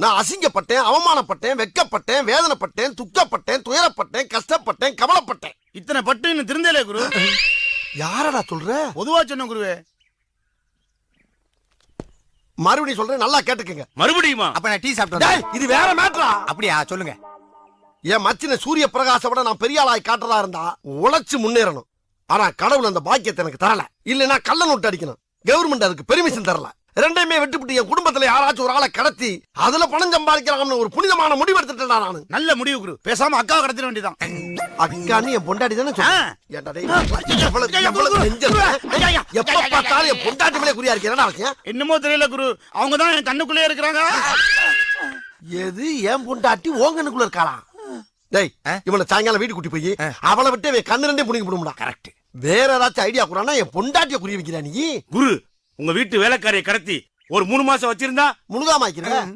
நான் அசிங்கப்பட்டேன், அவமானப்பட்டேன், வெட்கப்பட்டேன், வேதனைப்பட்டேன், துக்கப்பட்டேன், துயரப்பட்டேன், கஷ்டப்பட்டேன், கவலைப்பட்டேன். இத்தனை பட்டு இன்னும் திருந்தலே குரு. யாரடா சொல்ற? பொதுவா சொன்ன குருவே. மறுபடியும் சொல்றேன், நல்லா கேட்டுக்கங்க. மறுபடியுமா? அப்ப நான் டீ சாப்பிட்டேன். இது வேற மேட்டரா? அப்படியா, சொல்லுங்க. என் மச்சின சூரிய பிரகாச விட நான் பெரிய ஆளாய் காட்டுறதா இருந்தா உழைச்சு முன்னேறணும். ஆனா கடவுள் அந்த பாக்கியத்தை எனக்கு தரல. இல்லைன்னா கள்ள நோட்டு அடிக்கணும். கவர்மெண்ட் அதுக்கு பெர்மிஷன் தரல. ரெண்டையுமே விட்டுவிட்டு என் குடும்பத்துல யாராச்சும் ஒரு ஆளை கடத்தி அதுல பணம் சம்பாதிக்கலாம்னு ஒரு புனிதமான முடிவு எடுத்துட்டேன் நானு. நல்ல முடிவு குரு. பேசாம அக்காவை கடத்திட வேண்டியதான். அக்கான்னு என் பொண்டாட்டி தானே எப்ப பார்த்தாலும் என் பொண்டாட்டி மேலே குறியா இருக்கேன். என்னமோ தெரியல குரு, அவங்கதான் என் கண்ணுக்குள்ளே இருக்கிறாங்க. எது என் பொண்டாட்டி ஓங்கனுக்குள்ள இருக்காளா? டேய், இவனை சாயங்காலம் வீட்டு கூட்டி போய் அவளை விட்டு கண்ணு ரெண்டே புடிங்க போடும்டா. கரெக்ட். வேற ஏதாச்சும் ஐடியா கூடானா என் பொண்டாட்டிய குறிய வைக்கிறா நீ. குரு, உங்க வீட்டு வேலைக்காரியை கடத்தி ஒரு 3 மாசம் வச்சிருந்தா முழுகாம வைக்கிறேன்.